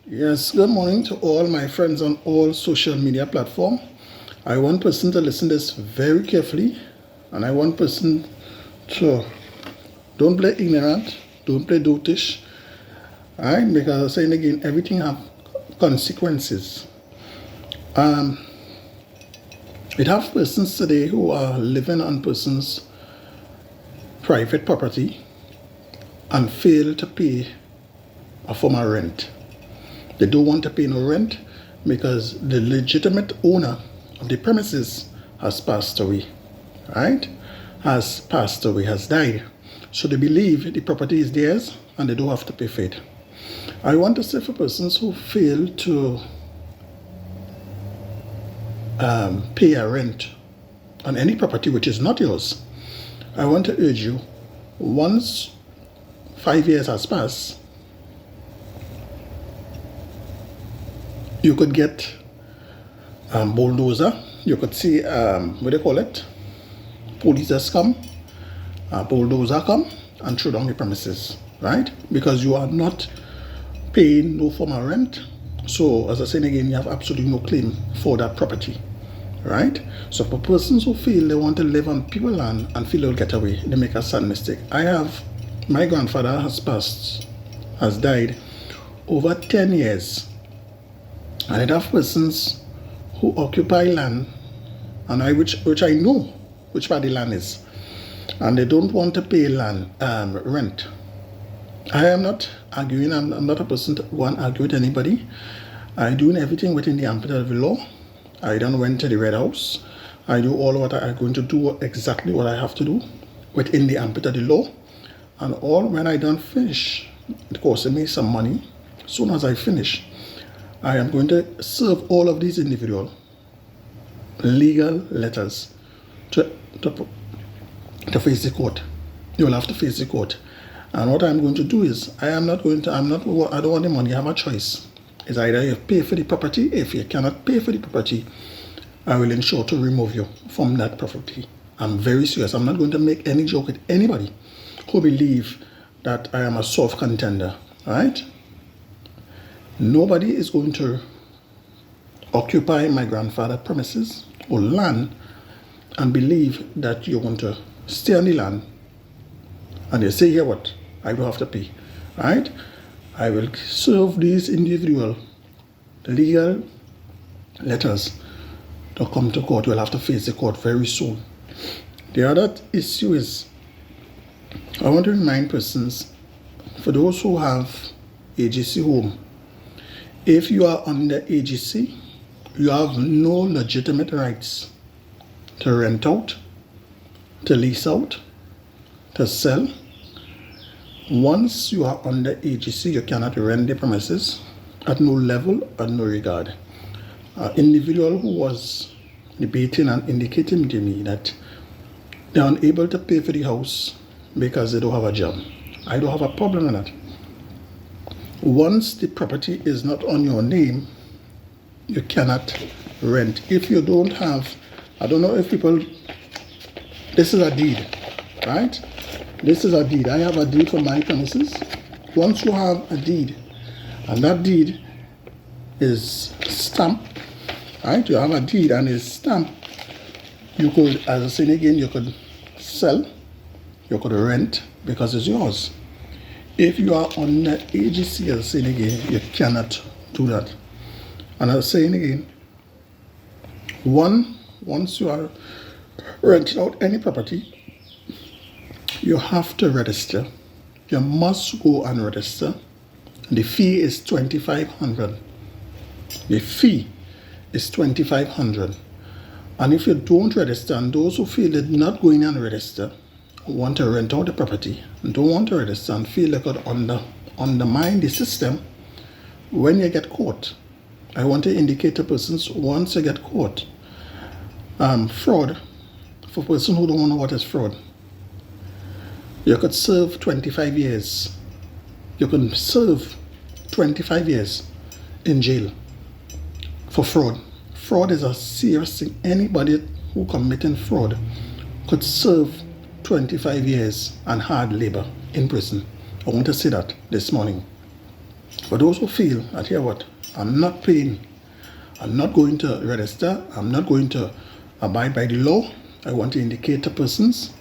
Yes, good morning to all my friends on all social media platform. I want person to listen this very carefully, and I want person to don't play ignorant, don't play dotish. Alright, because I'm saying again, everything have consequences. It have persons today who are living on persons' private property and fail to pay a form of rent. They don't want to pay no rent because the legitimate owner of the premises has passed away, right? Has passed away, has died. So they believe the property is theirs and they don't have to pay for it. I want to say for persons who fail to pay a rent on any property which is not yours, I want to urge you, once 5 years has passed, you could get bulldozer. You could see, what do you call it? Police just come, bulldozer come and throw down the premises, right? Because you are not paying no form of rent. So, as I said again, you have absolutely no claim for that property, right? So, for persons who feel they want to live on people's land and feel they'll get away, they make a sad mistake. My grandfather has died over 10 years. And it have persons who occupy land, and which I know which part the land is, and they don't want to pay land rent. I am not arguing. I'm not a person to go and argue with anybody. I do everything within the ambit of the law. I don't went to the Red House. I do all what I'm going to do, exactly what I have to do within the ambit of the law. And all when I don't finish, it costs me some money. As soon as I finish, I am going to serve all of these individual legal letters to face the court. You will have to face the court. And what I'm going to do is, I don't want the money. I have a choice. It's either you pay for the property. If you cannot pay for the property, I will ensure to remove you from that property. I'm very serious. I'm not going to make any joke with anybody who believe that I am a soft contender. All right? Nobody is going to occupy my grandfather's premises or land and believe that you're going to stay on the land and they say, here what? I don't have to pay. Right? I will serve these individual legal letters to come to court. We'll have to face the court very soon. The other issue is, I want to remind persons, for those who have AGC home, if you are under AGC, you have no legitimate rights to rent out, to lease out, to sell. Once you are under AGC, you cannot rent the premises at no level, at no regard. An individual who was debating and indicating to me that they are unable to pay for the house because they don't have a job. I don't have a problem with that. Once the property is not on your name, you cannot rent. If you don't have, I don't know if people, this is a deed, right? This is a deed. I have a deed for my premises. Once you have a deed, and that deed is stamped, right? You have a deed and it's stamped. You could, as I said again, you could sell, you could rent because it's yours. If you are on the AGC, as I said again, you cannot do that. And I was saying again, once you are renting out any property, you have to register. You must go and register. The fee is $2,500. The fee is $2,500. And if you don't register, and those who feel they're not going and register, want to rent out the property, and don't want to register and feel they could undermine the system, when you get caught, I want to indicate to persons, once you get caught, fraud, for persons who don't know what is fraud, you could serve 25 years. You can serve 25 years in jail for fraud. Fraud is a serious thing. Anybody who committing fraud could serve 25 years and hard labor in prison. I want to say that this morning. For those who feel that, here what, I'm not paying, I'm not going to register, I'm not going to abide by the law, I want to indicate to persons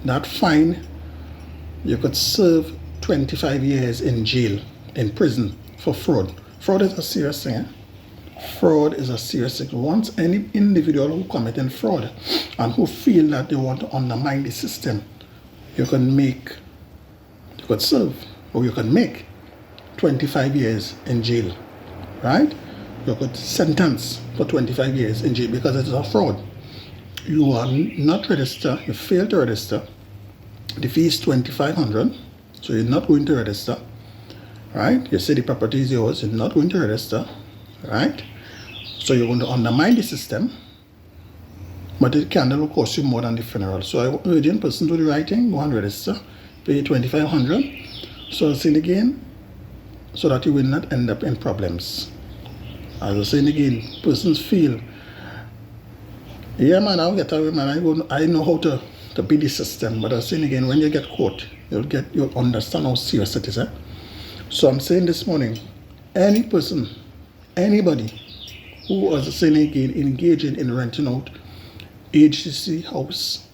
that fine, you could serve 25 years in jail, in prison for fraud. Fraud is a serious thing. Fraud is a serious thing. Once any individual who committing fraud and who feel that they want to undermine the system, you could serve, or you can make 25 years in jail, right? You could sentence for 25 years in jail because it is a fraud. You are not registered, you fail to register, the fee is $2,500, so you're not going to register, right? You say the property is yours, you're not going to register, right? So you're going to undermine the system, but the candle will cost you more than the funeral. So I urge in person to do the right thing, go and register, pay $2,500. So I say again, so that you will not end up in problems. As I say again, persons feel, yeah man, I'll get away man, I know how to beat the system. But I'm saying again, when you get caught, you'll understand how serious it is. So I'm saying this morning, any person, anybody who was saying again, engaging in renting out AGC house,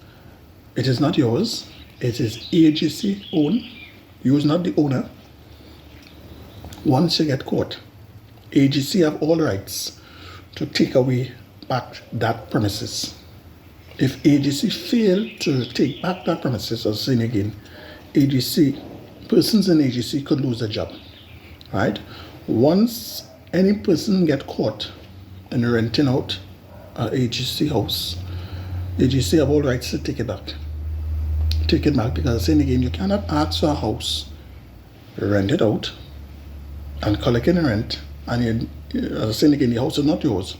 it is not yours, it is AGC owned, you is not the owner. Once you get caught, AGC have all rights to take away back that premises. If AGC fail to take back that premises, as saying again, persons in AGC could lose their job, right? Once any person get caught in renting out an AGC house, AGC have all rights to take it back. Take it back, because saying again, you cannot ask for a house, rent it out, and collect any rent, and as I saying again, the house is not yours.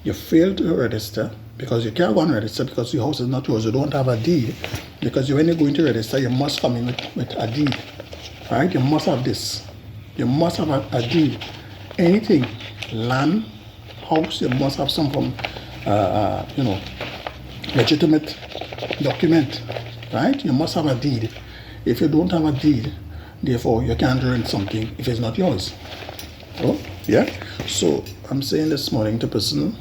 You fail to register, because you can't go and register because your house is not yours. You don't have a deed, because when you're going to register, you must come in with a deed, right? You must have this. You must have a deed. Anything, land, house, you must have some from, legitimate document, right? You must have a deed. If you don't have a deed, therefore you can't rent something if it's not yours. Oh, yeah. So I'm saying this morning to person,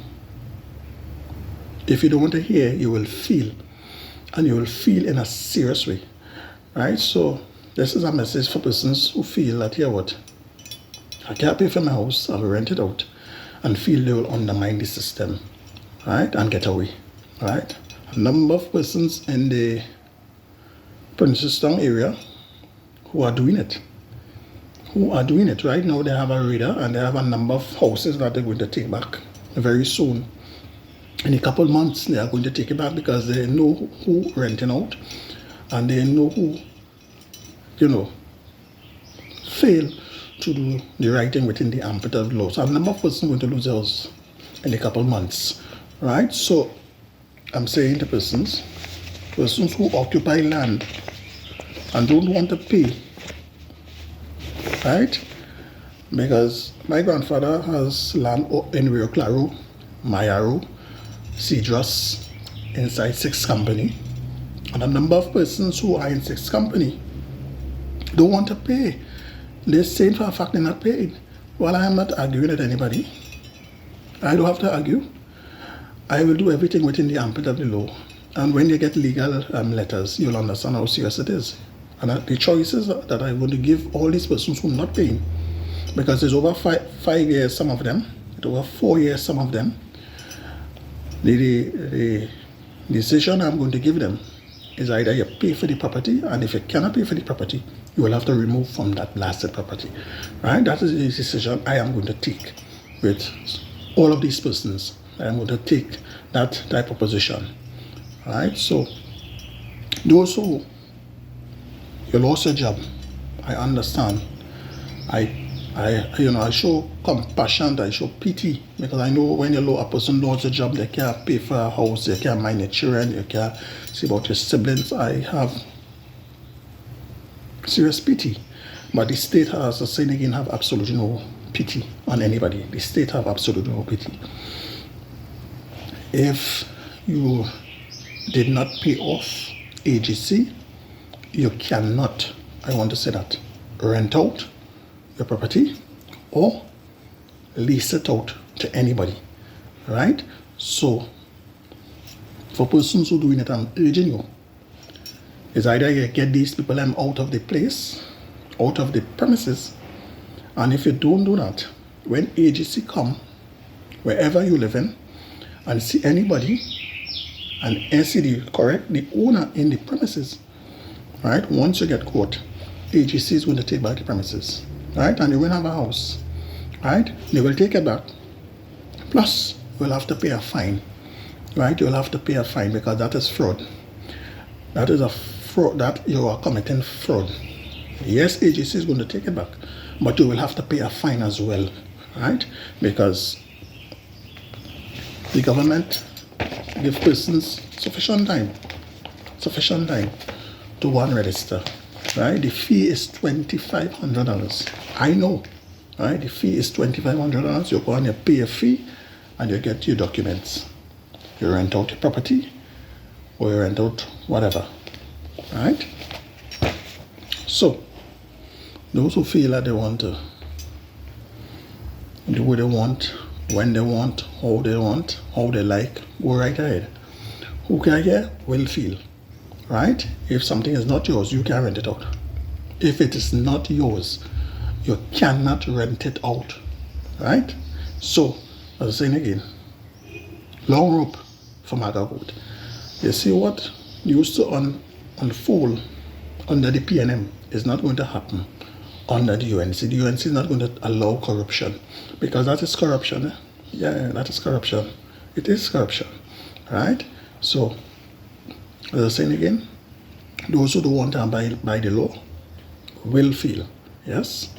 if you don't want to hear, you will feel, and you will feel in a serious way, right? So this is a message for persons who feel that, here what, I can't pay for my house, I'll rent it out, and feel they will undermine the system, right, and get away, right? A number of persons in the Princestown area who are doing it. Right now they have a radar, and they have a number of houses that they're going to take back very soon. In a couple months, they are going to take it back, because they know who renting out, and they know who, fail to do the right thing within the ambit of law. So a number of persons are going to lose their house in a couple months, right? So I'm saying to persons who occupy land and don't want to pay, right? Because my grandfather has land in Rio Claro, Mayaro, Cedros, inside 6 company, and a number of persons who are in 6 company don't want to pay. They're saying for a fact they're not paying. Well, I am not arguing with anybody. I don't have to argue. I will do everything within the ambit of the law. And when you get legal letters, you'll understand how serious it is. And the choices that I'm going to give all these persons who are not paying, because it's over 5 years, some of them, it's over 4 years, some of them, the decision I'm going to give them is either you pay for the property, and if you cannot pay for the property, you will have to remove from that blasted property, right? That is the decision I am going to take with all of these persons. I am going to take that type of position, right? So those who you lost your job, I understand. I show compassion, I show pity, because I know when a person lost a job, they can't pay for a house, they can't mind their children, you can't see about your siblings. I have serious pity. But the state has, as saying again, have absolutely no pity on anybody. The state have absolutely no pity. If you did not pay off AGC, you cannot, I want to say that, rent out your property or lease it out to anybody, right? So for persons who doing it, I'm urging you, is either you get these people out of the place, out of the premises, and if you don't do that, when AGC come, wherever you live in, and see anybody, and NCD correct the owner in the premises, right? Once you get caught, AGC is going to take back the premises, right? And you will have a house, right? They will take it back. Plus, you will have to pay a fine, right? You will have to pay a fine because that is fraud. That is a fraud, that you are committing fraud. Yes, AGC is going to take it back, but you will have to pay a fine as well, right? Because the government give persons sufficient time to go and register, right? The fee is $2,500. I know, right? The fee is $2,500. You go and you pay a fee and you get your documents. You rent out your property or you rent out whatever, right? So those who feel that they want to do what they want, when they want, how they like, go right ahead. Who can hear will feel, right? If something is not yours, you can rent it out. If it is not yours, you cannot rent it out, right? So, as I'm saying again, long rope for MAGA vote. You see what used to unfold under the PNM is not going to happen under the UNC. The UNC is not going to allow corruption because that is corruption. Yeah, that is corruption. It is corruption, right? So, as I'm saying again, those who don't want to abide by the law will feel, yes?